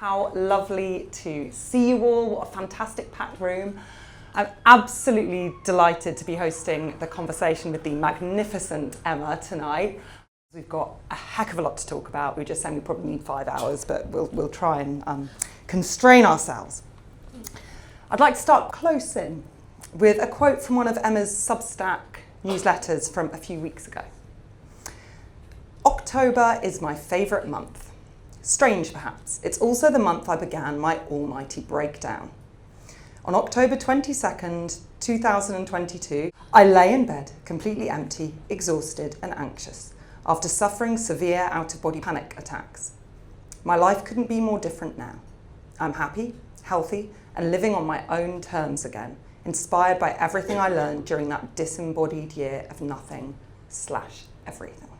How lovely to see you all. What a fantastic packed room. I'm absolutely delighted to be hosting the conversation with the magnificent Emma tonight. We've got a heck of a lot to talk about. We were just saying we probably need 5 hours, but we'll try and constrain ourselves. I'd like to start close in with a quote from one of Emma's Substack newsletters from a few weeks ago. October is my favourite month. Strange perhaps, it's also the month I began my almighty breakdown. On October 22nd, 2022, I lay in bed, completely empty, exhausted and anxious, after suffering severe out-of-body panic attacks. My life couldn't be more different now. I'm happy, healthy, and living on my own terms again, inspired by everything I learned during that disembodied year of nothing/everything.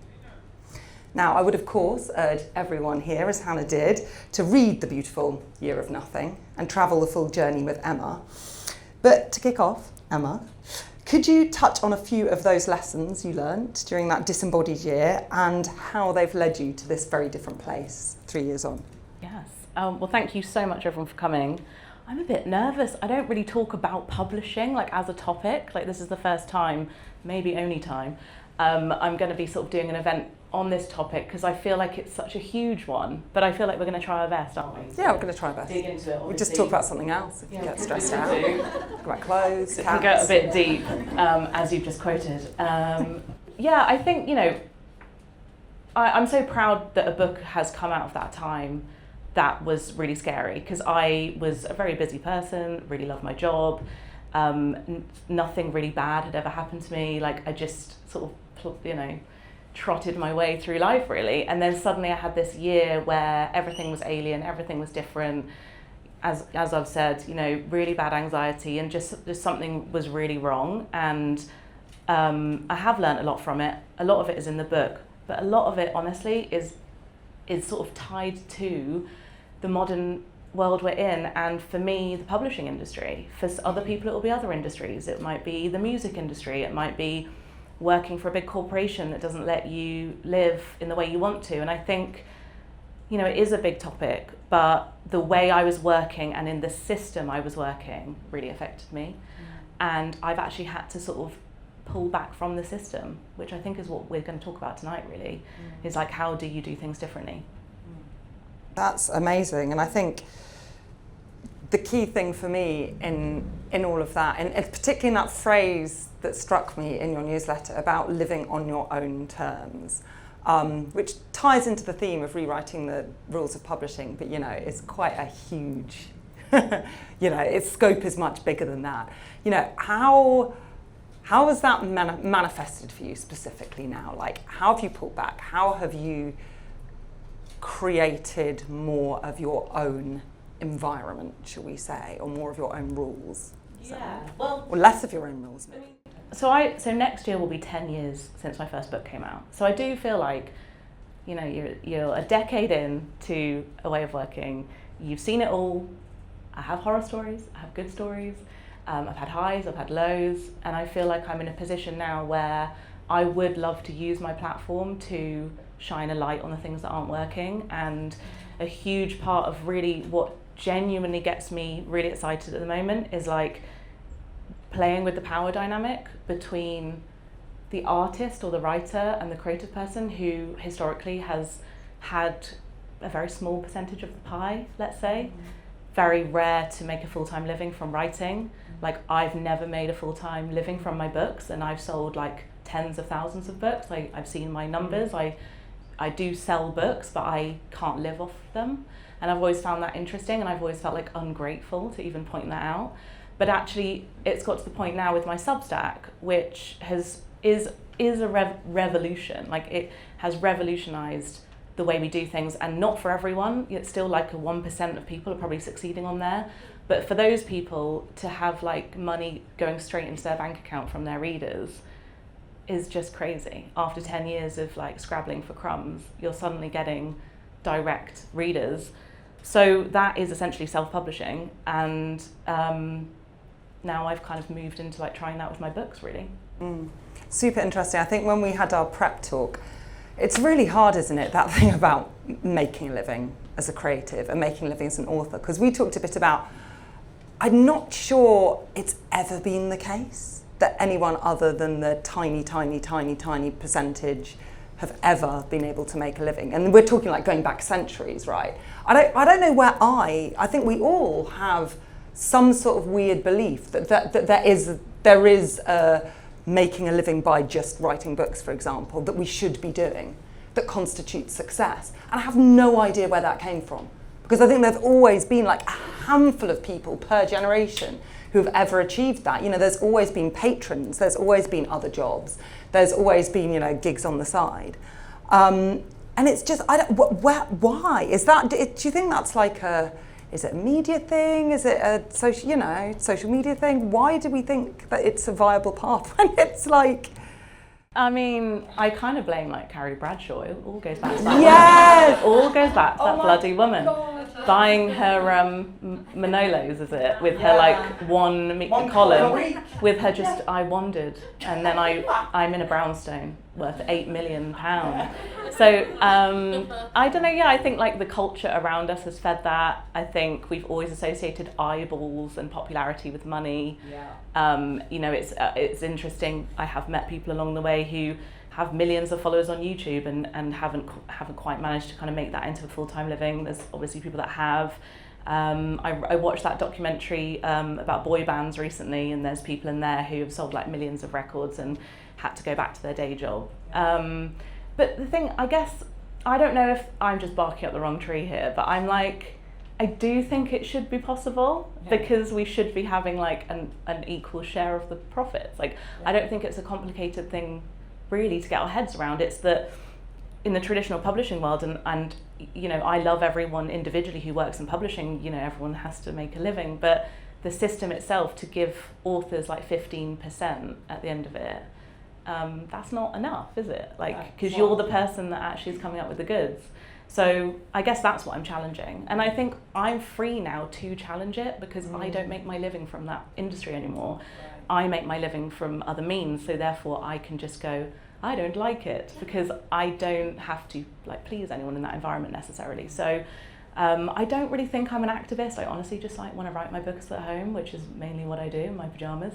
Now, I would of course urge everyone here, as Hannah did, to read The Beautiful Year of Nothing and travel the full journey with Emma. But to kick off, Emma, could you touch on a few of those lessons you learnt during that disembodied year and how they've led you to this very different place 3 years on? Yes. Well, thank you so much, everyone, for coming. I'm a bit nervous. I don't really talk about publishing like as a topic. Like this is the first time, maybe only time, I'm going to be sort of doing an event on this topic because I feel like it's such a huge one, but I feel like we're going to try our best, aren't we? Yeah, we're going to try our best. Dig into it. We'll just talk about something else if you get stressed out. Talk about clothes, it can go a bit deep, as you've just quoted. Yeah, I think, I'm so proud that a book has come out of that time that was really scary because I was a very busy person, really loved my job. Nothing really bad had ever happened to me. Like I just sort of, trotted my way through life really. And then suddenly I had this year where everything was alien, everything was different. As I've said, really bad anxiety and just something was really wrong. And I have learned a lot from it. A lot of it is in the book, but a lot of it honestly is sort of tied to the modern world we're in, and for me, the publishing industry. For other people, it will be other industries. It might be the music industry. It might be working for a big corporation that doesn't let you live in the way you want to. And I think, it is a big topic, but the way I was working and in the system I was working really affected me. And I've actually had to sort of pull back from the system, which I think is what we're going to talk about tonight really, is like how do you do things differently? That's amazing, and I think the key thing for me in all of that, and particularly in that phrase that struck me in your newsletter about living on your own terms, which ties into the theme of rewriting the rules of publishing, but it's quite a huge, its scope is much bigger than that. How has that manifested for you specifically now? Like, how have you pulled back? How have you created more of your own environment, shall we say, or more of your own rules? Or less of your own rules, maybe. So next year will be 10 years since my first book came out. So I do feel like, you're a decade in to a way of working. You've seen it all. I have horror stories, I have good stories. I've had highs, I've had lows, and I feel like I'm in a position now where I would love to use my platform to shine a light on the things that aren't working. And a huge part of really what genuinely gets me really excited at the moment is like playing with the power dynamic between the artist or the writer and the creative person who historically has had a very small percentage of the pie, let's say. Very rare to make a full-time living from writing. Like I've never made a full-time living from my books, and I've sold like tens of thousands of books. I've seen my numbers. I do sell books, but I can't live off them. And I've always found that interesting, and I've always felt like ungrateful to even point that out. But actually, it's got to the point now with my Substack, which is a revolution. Like it has revolutionized the way we do things, and not for everyone. It's still like a 1% of people are probably succeeding on there. But for those people to have like money going straight into their bank account from their readers is just crazy. After 10 years of like scrabbling for crumbs, you're suddenly getting direct readers. So that is essentially self-publishing, and now I've kind of moved into like trying that with my books really. Super interesting. I think when we had our prep talk, it's really hard, isn't it, that thing about making a living as a creative and making a living as an author? Because we talked a bit about, I'm not sure it's ever been the case that anyone other than the tiny percentage have ever been able to make a living. And we're talking like going back centuries, right? I don't know where I think we all have some sort of weird belief that there is making a living by just writing books, for example, that we should be doing, that constitutes success. And I have no idea where that came from. Because I think there's always been like a handful of people per generation who have ever achieved that. You know, there's always been patrons, there's always been other jobs, there's always been, you know, gigs on the side. And it's just, why? Is that, do you think that's like is it a media thing? Is it a social media thing? Why do we think that it's a viable path when it's like... I mean, I kind of blame like Carrie Bradshaw. It all goes back to that. Yes! It all goes back to that bloody woman. Buying her Manolos, is it? With her like one column. With her just, I wandered. And then I'm in a brownstone worth £8 million. So I don't know, yeah, I think like the culture around us has fed that. I think we've always associated eyeballs and popularity with money. Yeah. You know, it's interesting. I have met people along the way who have millions of followers on YouTube and haven't quite managed to kind of make that into a full-time living. There's obviously people that have. I watched that documentary about boy bands recently, and there's people in there who have sold like millions of records and had to go back to their day job. But the thing, I guess, I don't know if I'm just barking up the wrong tree here, but I'm like, I do think it should be possible, because we should be having like an equal share of the profits. Like, I don't think it's a complicated thing really to get our heads around. It's that in the traditional publishing world, and you know, I love everyone individually who works in publishing, you know, everyone has to make a living, but the system itself to give authors like 15% at the end of it, that's not enough, is it? Like, because you're the person that actually is coming up with the goods. So I guess that's what I'm challenging. And I think I'm free now to challenge it, because I don't make my living from that industry anymore. I make my living from other means, so therefore I can just go, I don't like it, because I don't have to like please anyone in that environment necessarily. So I don't really think I'm an activist. I honestly just like want to write my books at home, which is mainly what I do in my pajamas.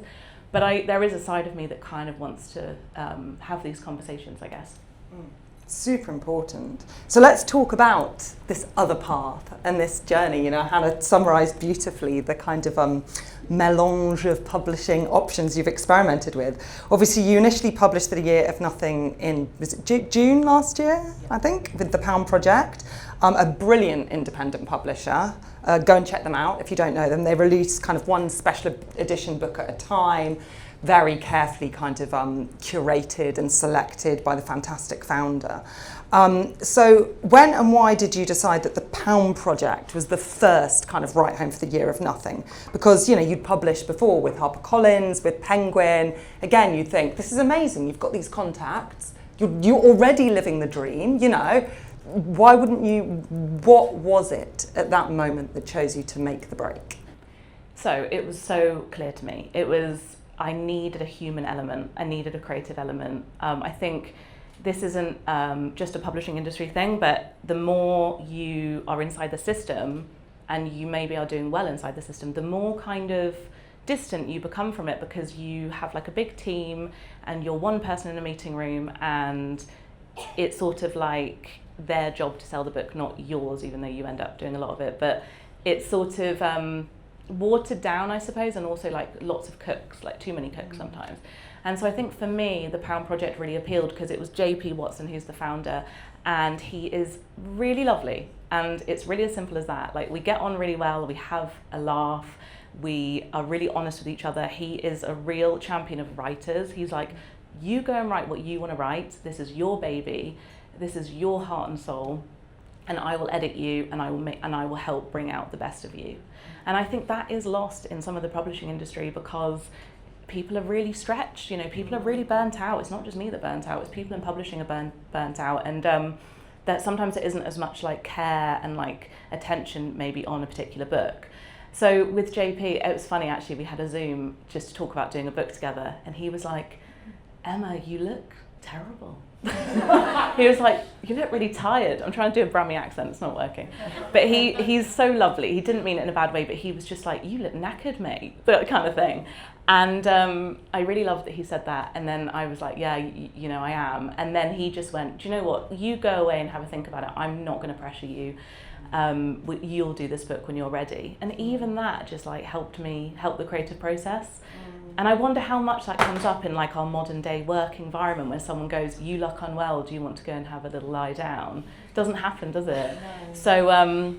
But there is a side of me that kind of wants to have these conversations, I guess. Super important. So let's talk about this other path and this journey. You know, Hannah summarised beautifully the kind of melange of publishing options you've experimented with. Obviously, you initially published The Year of Nothing in, was it June last year, I think, with the Pound Project, a brilliant independent publisher. Go and check them out if you don't know them. They release kind of one special edition book at a time, very carefully kind of curated and selected by the fantastic founder. So when and why did you decide that the Pound Project was the first kind of write home for The Year of Nothing? Because, you know, you'd published before with HarperCollins, with Penguin. Again, you'd think, this is amazing. You've got these contacts. You're already living the dream, you know. Why wouldn't you, what was it at that moment that chose you to make the break? So it was so clear to me. It was, I needed a human element. I needed a creative element. I think this isn't just a publishing industry thing, but the more you are inside the system and you maybe are doing well inside the system, the more kind of distant you become from it, because you have like a big team and you're one person in a meeting room, and it's sort of like their job to sell the book, not yours, even though you end up doing a lot of it. But it's sort of watered down, I suppose, and also like lots of cooks, like too many cooks sometimes. And so I think for me, the Pound Project really appealed because it was JP Watson who's the founder, and he is really lovely. And it's really as simple as that. Like, we get on really well, we have a laugh, we are really honest with each other. He is a real champion of writers. He's like, you go and write what you want to write. This is your baby. This is your heart and soul. And I will edit you, and I will help bring out the best of you. And I think that is lost in some of the publishing industry, because people are really stretched, you know, people are really burnt out. It's not just me that burnt out, it's people in publishing are burnt out. And that sometimes it isn't as much like care and like attention maybe on a particular book. So with JP, it was funny actually, we had a Zoom just to talk about doing a book together, and he was like, Emma, you look terrible. He was like, you look really tired. I'm trying to do a Brummy accent, it's not working. But he's so lovely. He didn't mean it in a bad way, but he was just like, you look knackered, mate, that kind of thing. And I really loved that he said that. And then I was like, yeah, you know, I am. And then he just went, do you know what? You go away and have a think about it. I'm not going to pressure you. You'll do this book when you're ready. And even that just like helped the creative process. And I wonder how much that comes up in like our modern day work environment when someone goes, you look unwell, do you want to go and have a little lie down? It doesn't happen, does it? No. So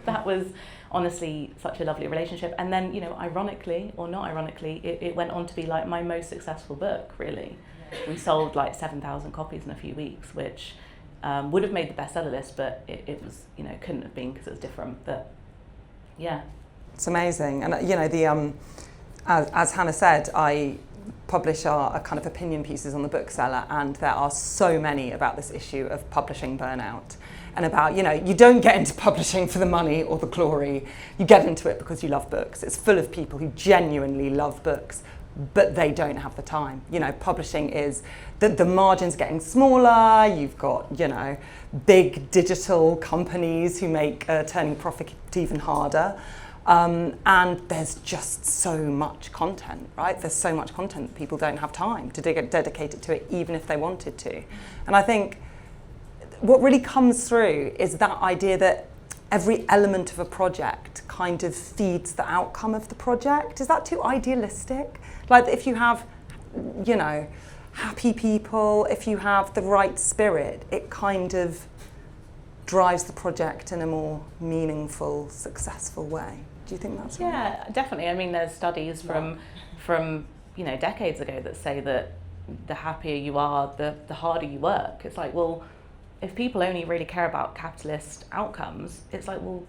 that was honestly such a lovely relationship. And then, you know, ironically or not ironically, it went on to be like my most successful book, really. Yeah. We sold like 7,000 copies in a few weeks, which would have made the bestseller list, but it was, you know, couldn't have been because it was different. But yeah. It's amazing. And, you know, as Hannah said, I publish our kind of opinion pieces on the bookseller, and there are so many about this issue of publishing burnout. And about, you know, you don't get into publishing for the money or the glory, you get into it because you love books. It's full of people who genuinely love books, but they don't have the time. You know, publishing is, the margin's getting smaller, you've got, you know, big digital companies who make turning profit even harder. And there's just so much content, right? There's so much content that people don't have time to dedicate it to it, even if they wanted to. And I think what really comes through is that idea that every element of a project kind of feeds the outcome of the project. Is that too idealistic? Like if you have, you know, happy people, if you have the right spirit, it kind of drives the project in a more meaningful, successful way. Do you think that's right? Yeah, definitely. I mean, there's studies from you know, decades ago that say that the happier you are, the harder you work. It's like, well, if people only really care about capitalist outcomes, it's like, well,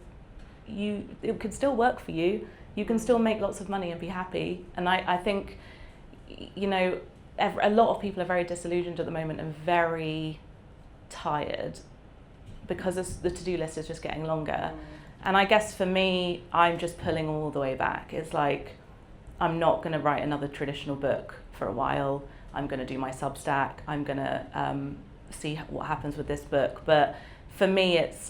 it could still work for you. You can still make lots of money and be happy. And I think, you know, a lot of people are very disillusioned at the moment and very tired because the to-do list is just getting longer. And I guess for me, I'm just pulling all the way back. It's like, I'm not going to write another traditional book for a while. I'm going to do my Substack. I'm going to see what happens with this book. But for me, it's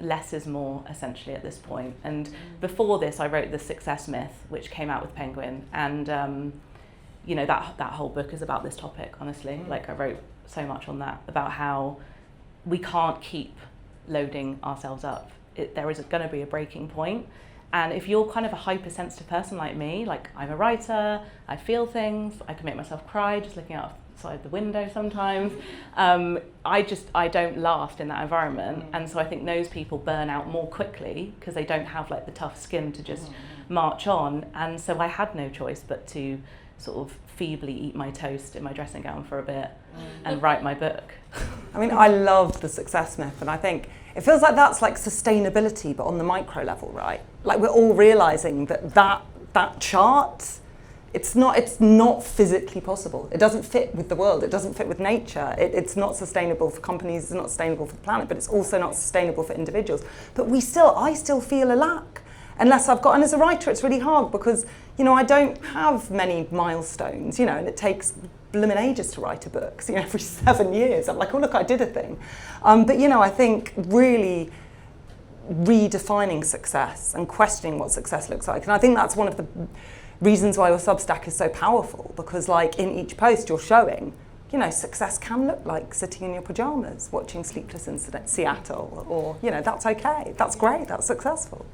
less is more, essentially, at this point. And before this, I wrote The Success Myth, which came out with Penguin. And, you know, that whole book is about this topic, honestly. Like, I wrote so much on that, about how we can't keep loading ourselves up. There is going to be a breaking point. And if you're kind of a hypersensitive person like me, like I'm a writer, I feel things, I can make myself cry just looking outside the window sometimes. I don't last in that environment. And so I think those people burn out more quickly because they don't have like the tough skin to just march on. And so I had no choice but to sort of feebly eat my toast in my dressing gown for a bit and write my book. I mean, I love The Success Myth, and I think it feels like that's like sustainability, but on the micro level, right? Like we're all realizing that chart, it's not physically possible. It doesn't fit with the world. It doesn't fit with nature. It's not sustainable for companies. It's not sustainable for the planet, but it's also not sustainable for individuals. But I still feel a lack. Unless I've got, and as a writer, it's really hard because, you know, I don't have many milestones, you know, and it takes blooming ages to write a book. So, you know, every 7 years, I'm like, oh, look, I did a thing. But, you know, I think really redefining success and questioning what success looks like. And I think that's one of the reasons why your Substack is so powerful, because, like, in each post you're showing, you know, success can look like sitting in your pajamas, watching Sleepless in Seattle, or, you know, that's okay. That's great. That's successful.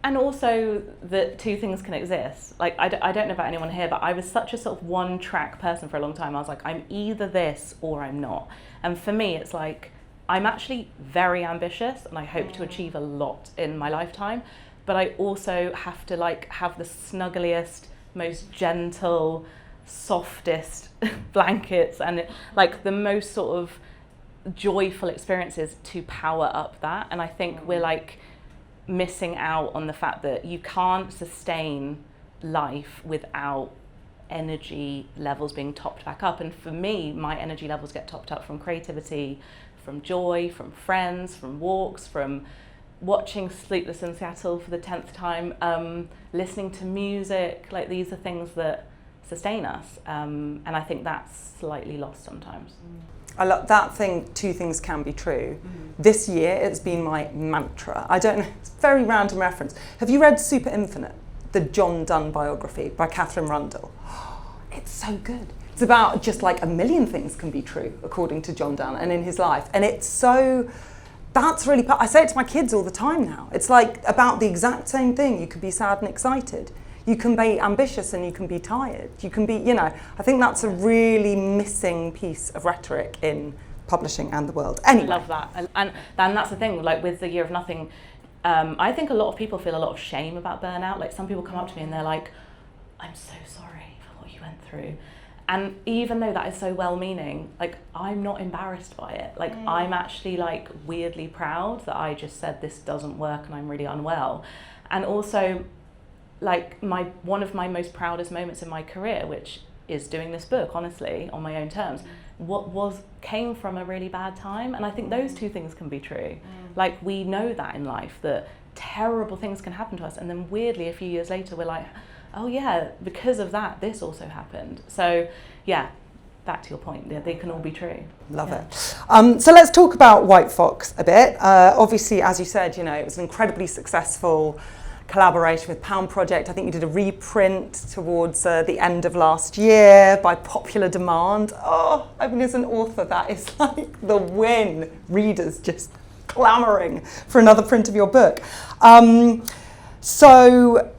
And also that two things can exist. Like, I don't know about anyone here, but I was such a sort of one-track person for a long time. I was like, I'm either this or I'm not. And for me, it's like, I'm actually very ambitious and I hope to achieve a lot in my lifetime. But I also have to like have the snuggliest, most gentle, softest blankets and like the most sort of joyful experiences to power up that. And I think we're like missing out on the fact that you can't sustain life without energy levels being topped back up. And for me, my energy levels get topped up from creativity, from joy, from friends, from walks, from watching Sleepless in Seattle for the 10th time, listening to music. Like, these are things that sustain us. And I think that's slightly lost sometimes. I love that thing, two things can be true. This year it's been my mantra. I don't know, it's a very random reference. Have you read Super Infinite, the John Donne biography by Catherine Rundle? It's so good. It's about just like a million things can be true according to John Donne and in his life. And it's so, that's really, I say it to my kids all the time now. It's like about the exact same thing. You could be sad and excited. You can be ambitious and you can be tired. You can be, you know, I think that's a really missing piece of rhetoric in publishing and the world. Anyway. I love that. And that's the thing, like with the Year of Nothing, I think a lot of people feel a lot of shame about burnout. Like some people come up to me and they're like, I'm so sorry for what you went through. And even though that is so well-meaning, like I'm not embarrassed by it. Like I'm actually like weirdly proud that I just said this doesn't work and I'm really unwell. And also, like one of my most proudest moments in my career, which is doing this book, honestly, on my own terms, came from a really bad time. And I think those two things can be true. Like we know that in life, that terrible things can happen to us, and then weirdly a few years later we're like, oh yeah, because of that this also happened. So yeah, back to your point, they can all be true. Love it. So let's talk about Whitefox a bit. Obviously, as you said, you know, it was an incredibly successful collaboration with Pound Project. I think you did a reprint towards the end of last year by popular demand. Oh, I mean, as an author, that is like the win. Readers just clamouring for another print of your book. So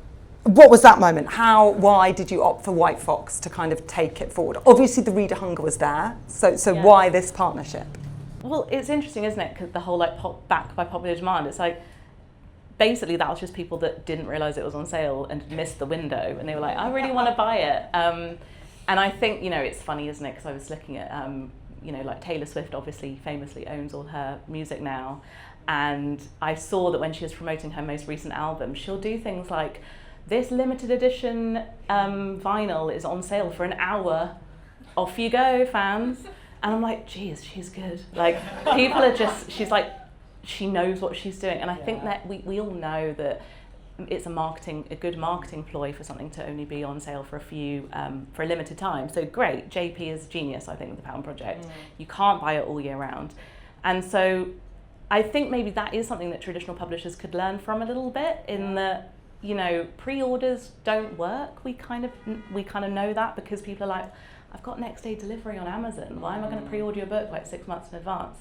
what was that moment? Why did you opt for Whitefox to kind of take it forward? Obviously, the reader hunger was there. So why this partnership? Well, it's interesting, isn't it? Because the whole like back by popular demand, it's like, basically that was just people that didn't realise it was on sale and missed the window, and they were like, I really want to buy it. And I think, you know, it's funny, isn't it? Because I was looking at, you know, like Taylor Swift obviously famously owns all her music now. And I saw that when she was promoting her most recent album, she'll do things like, this limited edition vinyl is on sale for an hour. Off you go, fans. And I'm like, geez, she's good. Like, people are just, she's like, she knows what she's doing. And I think that we all know that it's a good marketing ploy for something to only be on sale for for a limited time. So great, JP is genius, I think, with the Pound Project. You can't buy it all year round. And so I think maybe that is something that traditional publishers could learn from a little bit, in that, you know, pre-orders don't work. We kind of know that, because people are like, I've got next day delivery on Amazon. Why am I going to pre-order your book like 6 months in advance?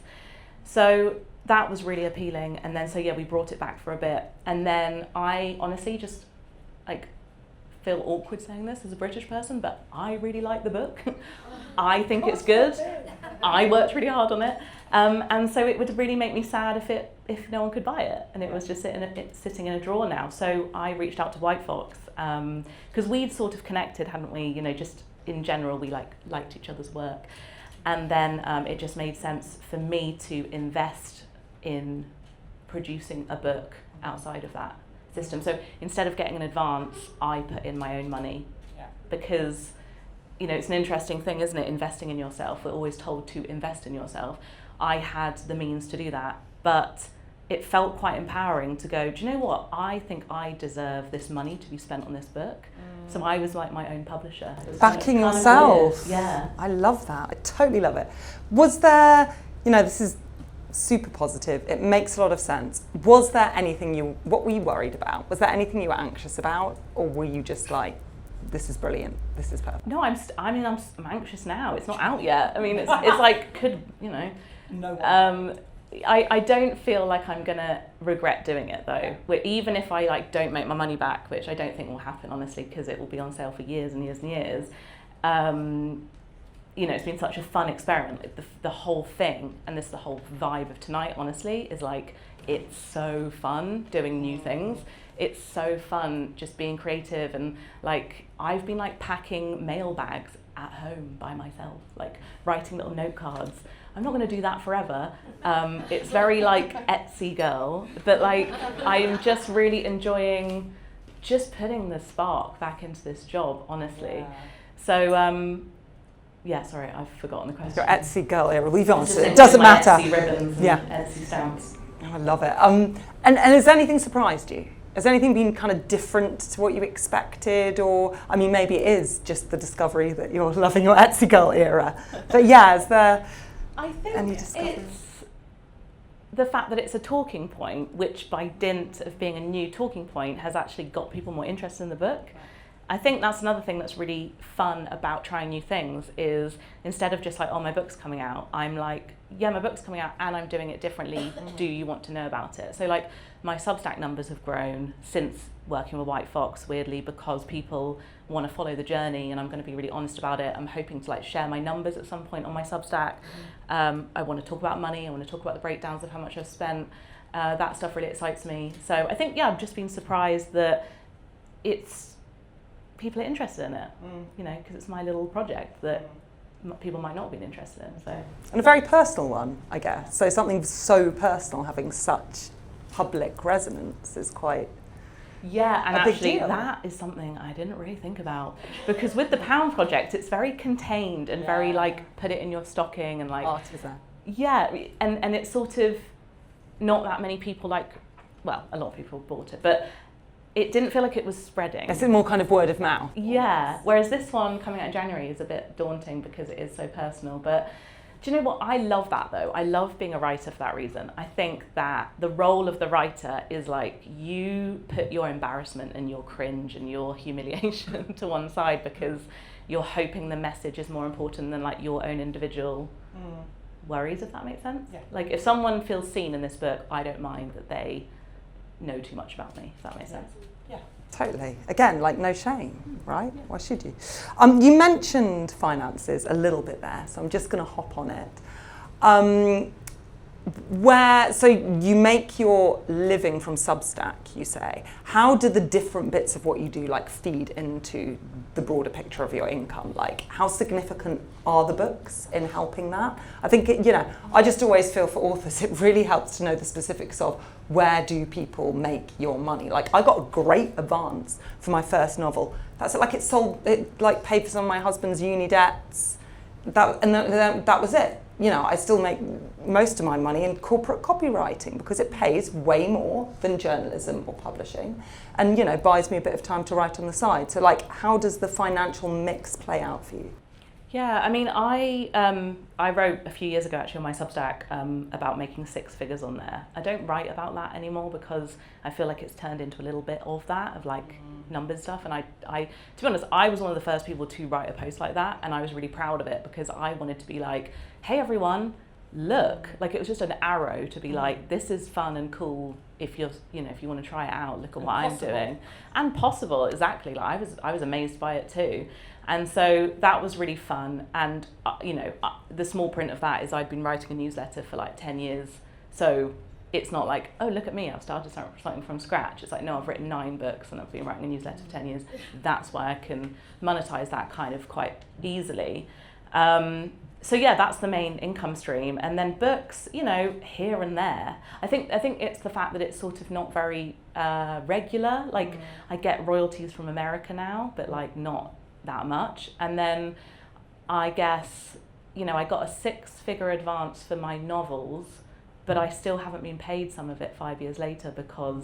So that was really appealing. And then, so yeah, we brought it back for a bit. And then I honestly just like feel awkward saying this as a British person, but I really like the book. I think it's good. I worked really hard on it. And so it would really make me sad if no one could buy it, and it was just sitting in a drawer now. So I reached out to Whitefox, because we'd sort of connected, hadn't we? You know, just in general, we liked each other's work. And then it just made sense for me to invest in producing a book outside of that system. So instead of getting an advance, I put in my own money, because, you know, it's an interesting thing, isn't it? Investing in yourself. We're always told to invest in yourself. I had the means to do that, but it felt quite empowering to go, do you know what? I think I deserve this money to be spent on this book. So I was like my own publisher. Backing yourself. Yeah. I love that. I totally love it. Was there, you know, this is super positive. It makes a lot of sense. Was there anything what were you worried about? Was there anything you were anxious about? Or were you just like, this is brilliant, this is perfect? No, I'm anxious now. It's not out yet. I mean, it's like, you know. No. I don't feel like I'm gonna regret doing it though. Even if I like don't make my money back, which I don't think will happen, honestly, because it will be on sale for years and years and years. You know, it's been such a fun experiment. The whole thing, and the whole vibe of tonight, honestly, is like, it's so fun doing new things. It's so fun just being creative, and like I've been like packing mail bags at home by myself, like writing little note cards. I'm not going to do that forever. It's very like Etsy girl, but like I'm just really enjoying just putting the spark back into this job, honestly. Yeah. So yeah, sorry, I've forgotten the question. Your Etsy girl era, we've answered. It doesn't matter. Etsy ribbons, and Etsy stamps. Oh, I love it. And has anything surprised you? Has anything been kind of different to what you expected? Or, I mean, maybe it is just the discovery that you're loving your Etsy girl era. But yeah, I think Any discoveries? it's the fact that it's a talking point, which by dint of being a new talking point has actually got people more interested in the book. I think that's another thing that's really fun about trying new things is instead of just like, oh, my book's coming out, I'm like, yeah, my book's coming out and I'm doing it differently. Do you want to know about it? So like my Substack numbers have grown since working with Whitefox, weirdly, because people want to follow the journey and I'm going to be really honest about it. I'm hoping to like share my numbers at some point on my Substack. I want to talk about money. I want to talk about the breakdowns of how much I've spent. That stuff really excites me. So I think, yeah, I've just been surprised that people are interested in it, you know, because it's my little project that people might not have been interested in. So. And a very personal one, I guess. So something so personal having such public resonance is quite yeah, and a big actually deal. that is something I didn't really think about because with the Pound Project, it's very contained and very like put it in your stocking and like artisan. Yeah, and it's sort of not that many people like, well, a lot of people bought it, but it didn't feel like it was spreading. It's more kind of word of mouth. Yeah, whereas this one coming out in January is a bit daunting because it is so personal. But do you know what? I love that though. I love being a writer for that reason. I think that the role of the writer is like you put your embarrassment and your cringe and your humiliation to one side because you're hoping the message is more important than like your own individual worries, if that makes sense. Yeah. Like if someone feels seen in this book, I don't mind that they know too much about me, if that makes sense. Yeah, totally. Again, like no shame, right? Yeah. Why should you? You mentioned finances a little bit there, so I'm just going to hop on it. So you make your living from Substack, you say. How do the different bits of what you do like feed into the broader picture of your income? Like how significant are the books in helping that? I think, I just always feel for authors, it really helps to know the specifics of where do people make your money? Like I got a great advance for my first novel. That's like it like paid for some of my husband's uni debts. That was it. I still make most of my money in corporate copywriting because it pays way more than journalism or publishing and, buys me a bit of time to write on the side. So like, how does the financial mix play out for you? Yeah, I mean, I wrote a few years ago actually on my Substack about making six figures on there. I don't write about that anymore because I feel like it's turned into a little bit of that, of like numbers stuff. And I, to be honest, I was one of the first people to write a post like that, and I was really proud of it because I wanted to be like, hey everyone, look, like it was just an arrow to be like, this is fun and cool if you're, if you want to try it out, look at what I'm doing. And possible, exactly. Like I was amazed by it too. And so that was really fun. And, the small print of that is I'd been writing a newsletter for like 10 years. So it's not like, oh, look at me, I've started something from scratch. It's like, no, I've written 9 books and I've been writing a newsletter for 10 years. That's why I can monetize that kind of quite easily. So yeah, that's the main income stream. And then books, here and there. I think it's the fact that it's sort of not very regular. Like I get royalties from America now, but like not that much. And then I guess, I got a 6-figure advance for my novels, but I still haven't been paid some of it 5 years later because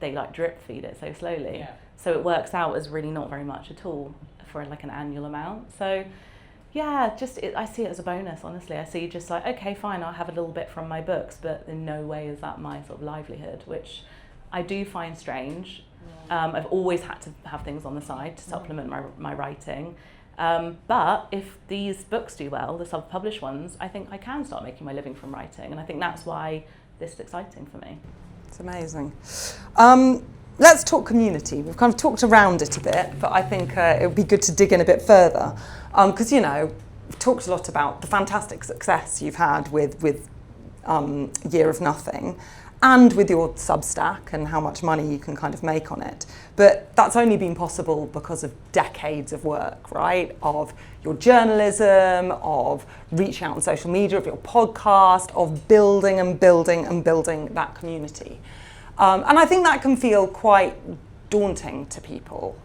they like drip feed it so slowly. Yeah. So it works out as really not very much at all for like an annual amount. So yeah, I see it as a bonus, honestly. I see just like, okay, fine, I'll have a little bit from my books, but in no way is that my sort of livelihood, which I do find strange. I've always had to have things on the side to supplement my writing. But if these books do well, the self-published ones, I think I can start making my living from writing. And I think that's why this is exciting for me. It's amazing. Let's talk community. We've kind of talked around it a bit, but I think it would be good to dig in a bit further. Because, we've talked a lot about the fantastic success you've had with Year of Nothing and with your Substack and how much money you can kind of make on it. But that's only been possible because of decades of work, right? Of your journalism, of reaching out on social media, of your podcast, of building and building and building that community. And I think that can feel quite daunting to people.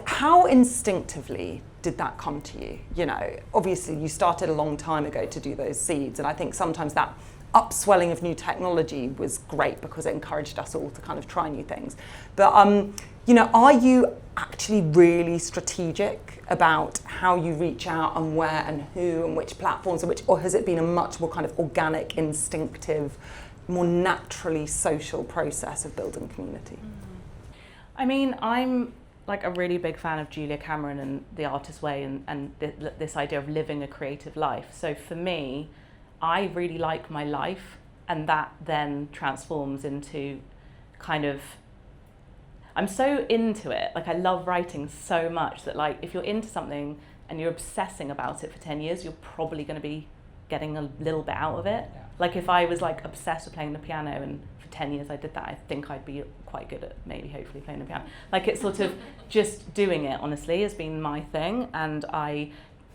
How instinctively did that come to you? Obviously you started a long time ago to do those seeds, and I think sometimes that upswelling of new technology was great because it encouraged us all to kind of try new things. But, are you actually really strategic about how you reach out and where and who and which platforms and which, or has it been a much more kind of organic, instinctive, more naturally social process of building community? I mean, I'm like a really big fan of Julia Cameron and The Artist's Way and this idea of living a creative life. So for me, I really like my life, and that then transforms into kind of, I'm so into it, like I love writing so much that like if you're into something and you're obsessing about it for 10 years, you're probably going to be getting a little bit out of it. Yeah. Like if I was like obsessed with playing the piano and for 10 years I did that, I think I'd be quite good at maybe hopefully playing the piano. Like it's sort of just doing it honestly has been my thing, and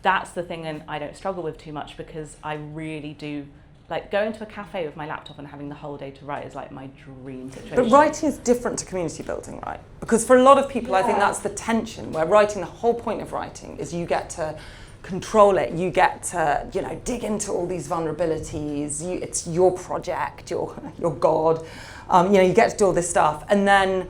that's the thing, and I don't struggle with too much because I really do. Like going to a cafe with my laptop and having the whole day to write is like my dream situation. But writing is different to community building, right? Because for a lot of people, I think that's the tension, where writing, the whole point of writing is you get to control it, you get to, you know, dig into all these vulnerabilities, it's your project, your God, you know, you get to do all this stuff, and then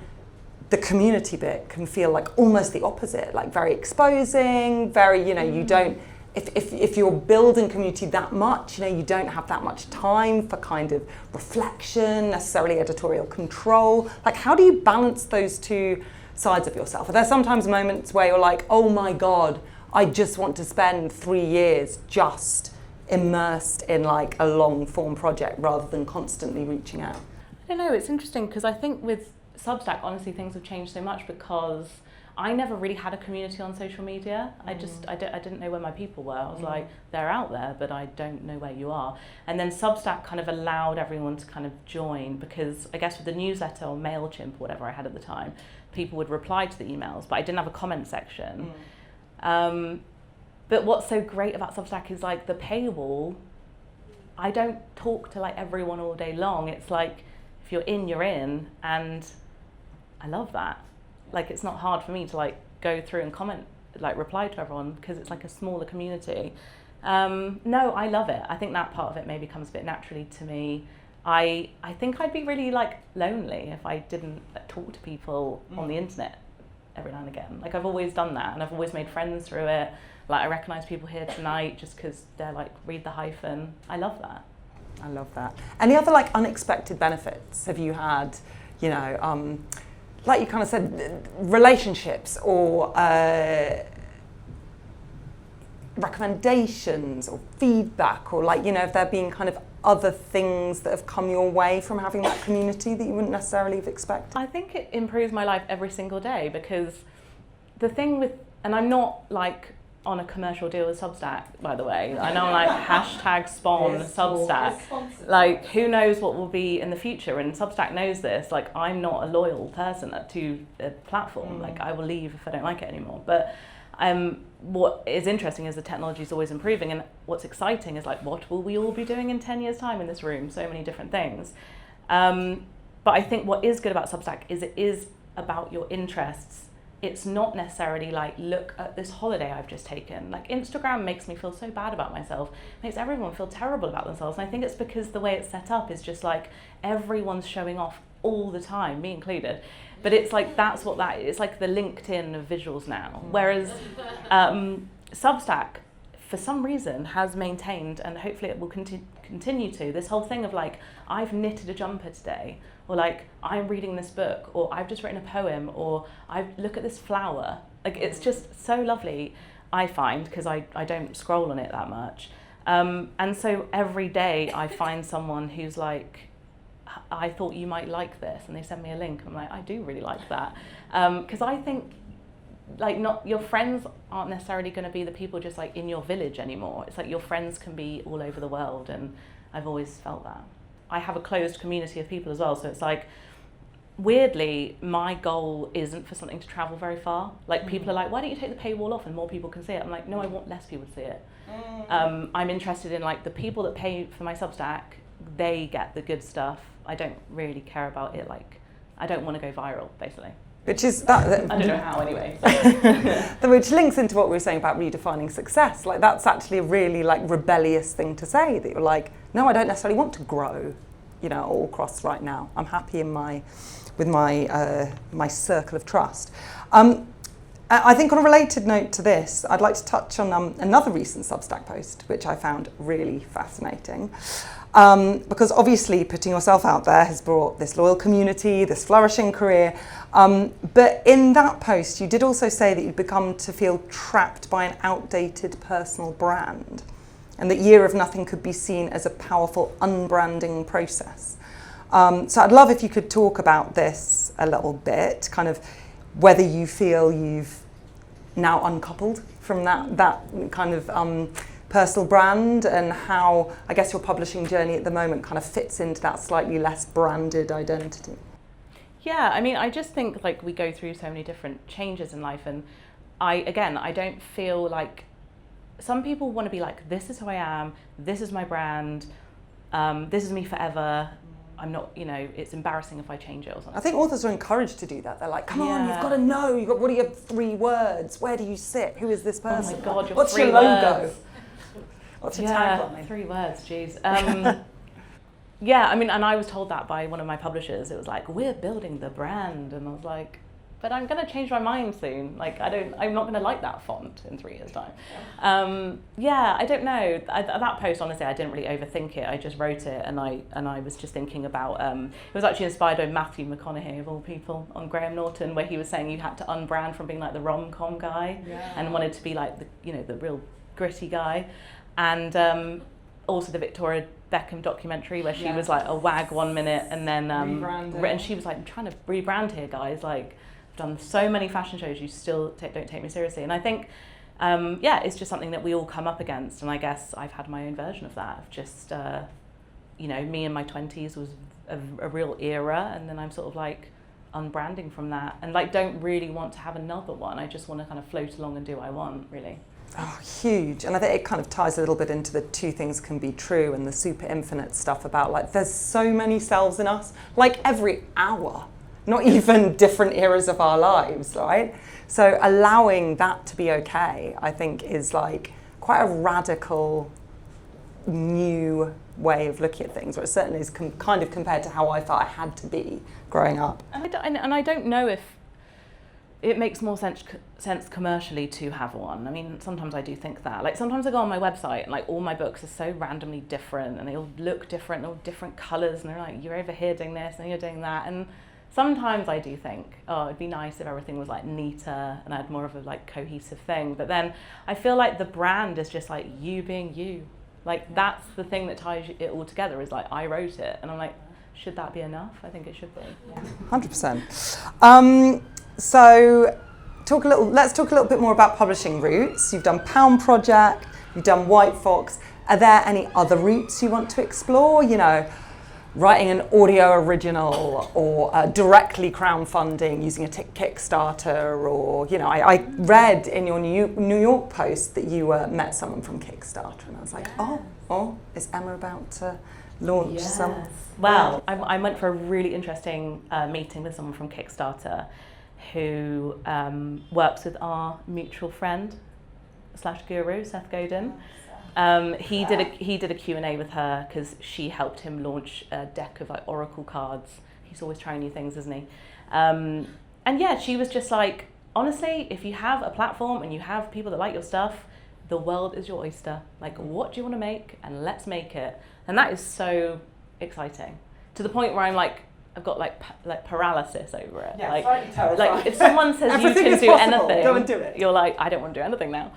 the community bit can feel like almost the opposite, like very exposing, very, you know, you don't, if you're building community that much, you know, you don't have that much time for kind of reflection, necessarily editorial control. Like, how do you balance those two sides of yourself? Are there sometimes moments where you're like, oh my God, I just want to spend 3 years just immersed in like a long form project rather than constantly reaching out? I don't know, it's interesting because I think with Substack, honestly, things have changed so much because I never really had a community on social media. I didn't know where my people were. I was like, they're out there, but I don't know where you are. And then Substack kind of allowed everyone to kind of join, because I guess with the newsletter or MailChimp or whatever I had at the time, people would reply to the emails, but I didn't have a comment section. But what's so great about Substack is like the paywall, I don't talk to like everyone all day long. It's like, if you're in, you're in, and I love that. Like it's not hard for me to like go through and comment, like reply to everyone, because it's like a smaller community. No, I love it. I think that part of it maybe comes a bit naturally to me. I think I'd be really like lonely if I didn't talk to people on the internet every now and again. Like I've always done that, and I've always made friends through it. Like I recognise people here tonight just because they're like, read the hyphen. I love that. I love that. Any other like unexpected benefits have you had, you know, like you kind of said, relationships or recommendations or feedback, or like, you know, if there have been kind of other things that have come your way from having that community that you wouldn't necessarily have expected? I think it improves my life every single day, because the thing with, and I'm not like on a commercial deal with Substack, by the way. I know I'm like #spawn Substack. Like who knows what will be in the future, and Substack knows this. Like I'm not a loyal person to a platform. Like I will leave if I don't like it anymore. But what is interesting is the technology is always improving, and what's exciting is like, what will we all be doing in 10 years time in this room? So many different things. But I think what is good about Substack is it is about your interests. It's not necessarily like, look at this holiday I've just taken. Like Instagram makes me feel so bad about myself, makes everyone feel terrible about themselves. And I think it's because the way it's set up is just like everyone's showing off all the time, me included. But it's like, that's what that is. It's like the LinkedIn of visuals now. Whereas Substack, for some reason, has maintained, and hopefully it will continue to, this whole thing of like, I've knitted a jumper today, or like, I'm reading this book, or I've just written a poem, or look at this flower. Like, it's just so lovely, I find, because I don't scroll on it that much. And so every day I find someone who's like, I thought you might like this, and they send me a link, and I'm like, I do really like that. Because I think, like, not your friends aren't necessarily going to be the people just like in your village anymore. It's like your friends can be all over the world, and I've always felt that. I have a closed community of people as well, so it's like, weirdly, my goal isn't for something to travel very far. Like people are like, why don't you take the paywall off and more people can see it? I'm like, no, I want less people to see it. I'm interested in like the people that pay for my Substack, they get the good stuff. I don't really care about it, like, I don't want to go viral, basically. Which is that I don't know how anyway. Which links into what we were saying about redefining success. Like that's actually a really like rebellious thing to say, that you're like, no, I don't necessarily want to grow, you know, all across right now. I'm happy in my circle of trust. I think on a related note to this, I'd like to touch on another recent Substack post, which I found really fascinating. Because obviously putting yourself out there has brought this loyal community, this flourishing career. But in that post, you did also say that you'd become to feel trapped by an outdated personal brand, and that Year of Nothing could be seen as a powerful unbranding process. So I'd love if you could talk about this a little bit, kind of whether you feel you've now uncoupled from that kind of personal brand, and how, I guess, your publishing journey at the moment kind of fits into that slightly less branded identity. Yeah, I mean, I just think like we go through so many different changes in life, and I don't feel like, some people want to be like, this is who I am, this is my brand, this is me forever. I'm not, it's embarrassing if I change it or something. I think authors are encouraged to do that. They're like, come on, you've got to know. What are your 3 words? Where do you sit? Who is this person? Oh my God, what's your logo? What's your tagline? 3 words, jeez. Yeah, I mean, and I was told that by one of my publishers. It was like, we're building the brand. And I was like, but I'm going to change my mind soon. Like, I'm not going to like that font in 3 years' time. Yeah, I don't know. That post, honestly, I didn't really overthink it. I just wrote it, and I was just thinking about, it was actually inspired by Matthew McConaughey, of all people, on Graham Norton, where he was saying you had to unbrand from being like the rom-com guy, and wanted to be like the real gritty guy. And also the Victoria Beckham documentary, where she was like a wag 1 minute, and then and she was like, I'm trying to rebrand here, guys. Like, I've done so many fashion shows, you still don't take me seriously. And I think, it's just something that we all come up against. And I guess I've had my own version of that. Of just, me in my 20s was a real era, and then I'm sort of like unbranding from that, and like don't really want to have another one. I just want to kind of float along and do what I want, really. Oh, huge. And I think it kind of ties a little bit into the 2 things can be true and the super infinite stuff about like there's so many selves in us, like every hour, not even different eras of our lives, right? So allowing that to be okay, I think, is like quite a radical new way of looking at things, or it certainly is kind of compared to how I felt I had to be growing up. And I don't know if it makes more sense commercially to have one. I mean, sometimes I do think that. Like, sometimes I go on my website and like all my books are so randomly different, and they all look different, all different colours, and they're like, you're over here doing this and you're doing that. And sometimes I do think, oh, it'd be nice if everything was like neater and I had more of a like cohesive thing. But then I feel like the brand is just like you being you. Like, that's the thing that ties it all together, is like, I wrote it, and I'm like, should that be enough? I think it should be. Yeah. 100%. So let's talk a little bit more about publishing routes. You've done Pound Project, you've done Whitefox. Are there any other routes you want to explore? Writing an audio original, or directly crowdfunding using a Kickstarter, or, I read in your New York post that you met someone from Kickstarter, and I was like, oh, is Emma about to launch some? Well, I went for a really interesting meeting with someone from Kickstarter who works with our mutual friend / guru, Seth Godin. He did a Q&A with her because she helped him launch a deck of like oracle cards. He's always trying new things, isn't he? And yeah, she was just like, honestly, if you have a platform and you have people that like your stuff, the world is your oyster. Like, what do you want to make? And let's make it. And that is so exciting, to the point where I'm like, I've got like paralysis over it. Yeah, slightly terrifying. Like if someone says you can do anything, go and do it. You're like, I don't want to do anything now.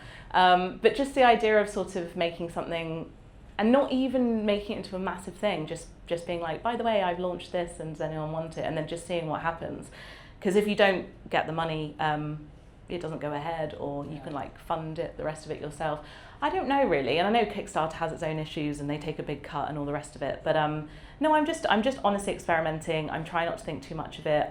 But just the idea of sort of making something, and not even making it into a massive thing, just being like, by the way, I've launched this, and does anyone want it? And then just seeing what happens. Because if you don't get the money, it doesn't go ahead, or you can like fund it, the rest of it yourself. I don't know really, and I know Kickstarter has its own issues and they take a big cut and all the rest of it. But no, I'm just honestly experimenting. I'm trying not to think too much of it.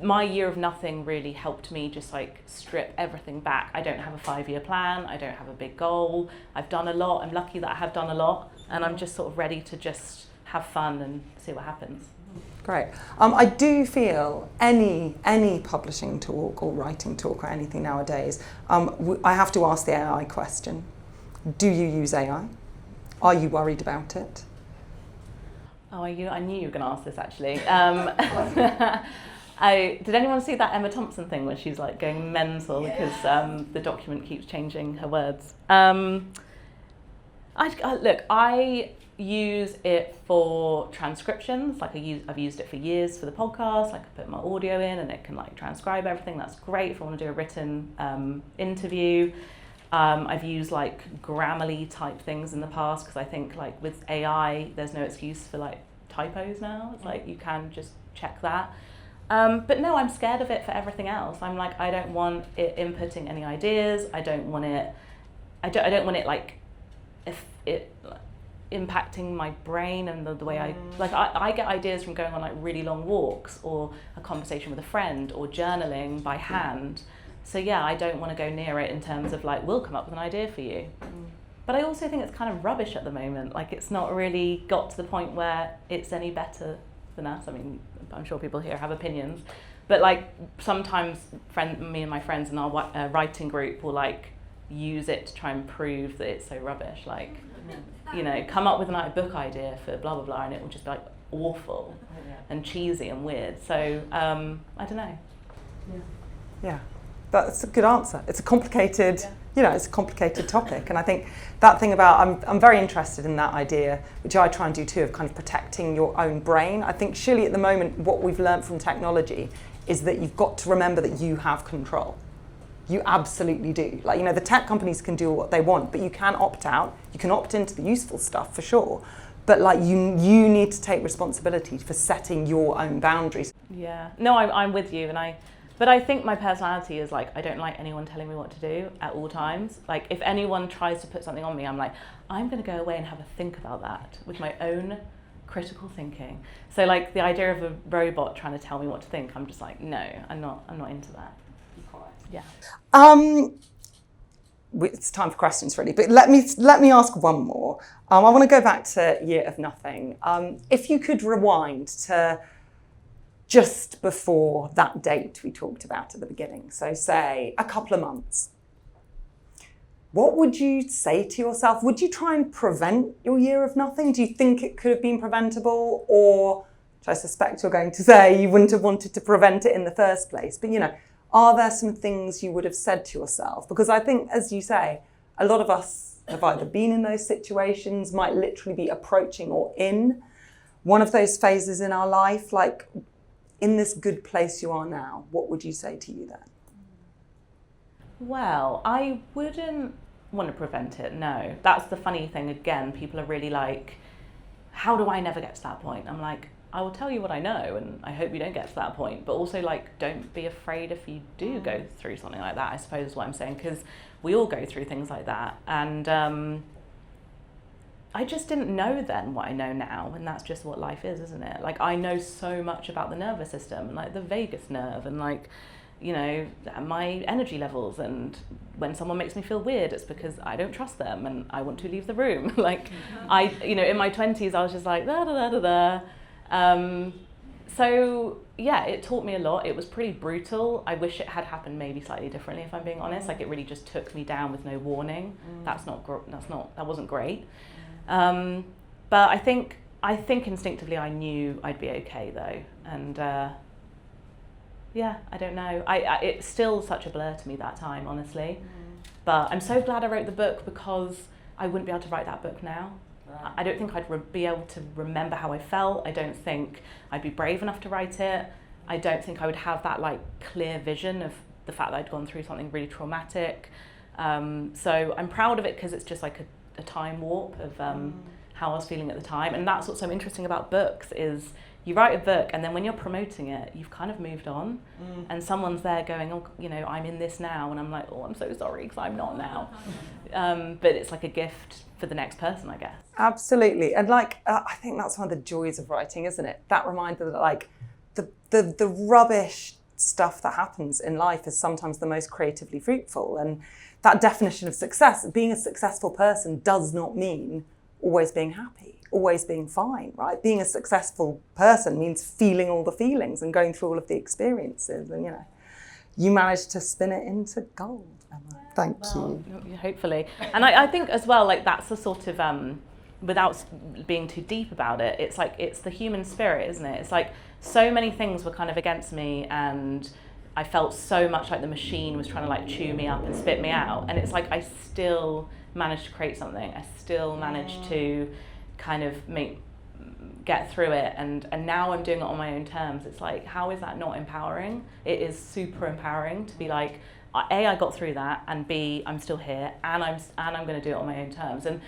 My Year of Nothing really helped me just like strip everything back. I don't have a 5-year plan. I don't have a big goal. I've done a lot. I'm lucky that I have done a lot, and I'm just sort of ready to just have fun and see what happens. Great. I do feel any publishing talk or writing talk or anything nowadays, I have to ask the AI question. Do you use AI? Are you worried about it? Oh, I knew you were going to ask this actually. Did anyone see that Emma Thompson thing where she's like going mental because the document keeps changing her words? Look, I use it for transcriptions. Like I've used it for years for the podcast. Like I put my audio in and it can like transcribe everything. That's great if I want to do a written interview. I've used like Grammarly type things in the past because I think like with AI, there's no excuse for like typos now. It's like you can just check that. But no, I'm scared of it for everything else. I'm like, I don't want it inputting any ideas. I don't want it like if it impacting my brain and the way I get ideas from going on like really long walks or a conversation with a friend or journaling by hand. So yeah, I don't want to go near it in terms of like, we'll come up with an idea for you. But I also think it's kind of rubbish at the moment. Like it's not really got to the point where it's any better than us. I mean, I'm sure people here have opinions, but like sometimes me and my friends in our writing group will like use it to try and prove that it's so rubbish. Like, you know, come up with a book idea for blah, blah, blah, and it will just be like awful and cheesy and weird. So I don't know. Yeah. That's a good answer. It's a complicated, it's a complicated topic. And I think that thing about, I'm very interested in that idea, which I try and do too, of kind of protecting your own brain. I think surely at the moment, what we've learned from technology is that you've got to remember that you have control. You absolutely do. Like, the tech companies can do what they want, but you can opt out. You can opt into the useful stuff for sure. But like you need to take responsibility for setting your own boundaries. Yeah. No, I'm with you. But I think my personality is like, I don't like anyone telling me what to do at all times. Like if anyone tries to put something on me, I'm like, I'm going to go away and have a think about that with my own critical thinking. So like the idea of a robot trying to tell me what to think, I'm just like, no, I'm not into that. Yeah. It's time for questions really, but let me ask one more. I want to go back to Year of Nothing. If you could rewind to just before that date we talked about at the beginning, so say a couple of months, what would you say to yourself? Would you try and prevent your Year of Nothing? Do you think it could have been preventable? Or, which I suspect you're going to say, you wouldn't have wanted to prevent it in the first place. But, are there some things you would have said to yourself? Because I think, as you say, a lot of us have either been in those situations, might literally be approaching or in one of those phases in our life, like, in this good place you are now, what would you say to you then? Well, I wouldn't want to prevent it, no. That's the funny thing, again, people are really like, how do I never get to that point? I'm like, I will tell you what I know and I hope you don't get to that point, but also like, don't be afraid if you do go through something like that, I suppose is what I'm saying, because we all go through things like that. And I just didn't know then what I know now, and that's just what life is, isn't it? Like I know so much about the nervous system, and like the vagus nerve, and like, my energy levels, and when someone makes me feel weird, it's because I don't trust them and I want to leave the room. Like in my 20s, I was just like, da da da da da. So yeah, it taught me a lot. It was pretty brutal. I wish it had happened maybe slightly differently, if I'm being honest. Like it really just took me down with no warning. That wasn't great. But I think instinctively I knew I'd be okay though, and I don't know. It's still such a blur to me that time, honestly. But I'm so glad I wrote the book, because I wouldn't be able to write that book now. Right. I don't think I'd be able to remember how I felt. I don't think I'd be brave enough to write it. I don't think I would have that like clear vision of the fact that I'd gone through something really traumatic. So I'm proud of it because it's just like a time warp of how I was feeling at the time. And that's what's so interesting about books is you write a book and then when you're promoting it, you've kind of moved on and someone's there going, oh, I'm in this now. And I'm like, oh, I'm so sorry because I'm not now. But it's like a gift for the next person, I guess. Absolutely. And like, I think that's one of the joys of writing, isn't it? That reminder that like the rubbish stuff that happens in life is sometimes the most creatively fruitful. And that definition of success, being a successful person does not mean always being happy, always being fine, right? Being a successful person means feeling all the feelings and going through all of the experiences. And, you managed to spin it into gold, Emma. Thank you. Hopefully. And I think as well, like that's a sort of, without being too deep about it, it's like, it's the human spirit, isn't it? It's like so many things were kind of against me, and I felt so much like the machine was trying to like chew me up and spit me out. And it's like I still managed to create something. I still managed to kind of get through it, and now I'm doing it on my own terms. It's like, how is that not empowering? It is super empowering to be like, A, I got through that, and B, I'm still here, and I'm going to do it on my own terms. And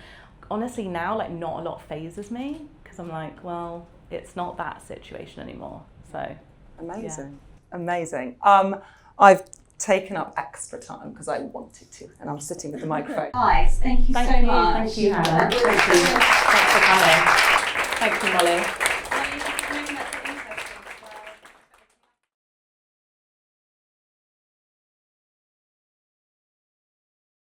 honestly, now like not a lot phases me, because I'm like, well, it's not that situation anymore. So amazing, amazing. I've taken up extra time because I wanted to, and I'm sitting with the microphone. Guys, thank you so much. Thank you, Hannah. Thank you. Thanks for coming. Thank you, Molly.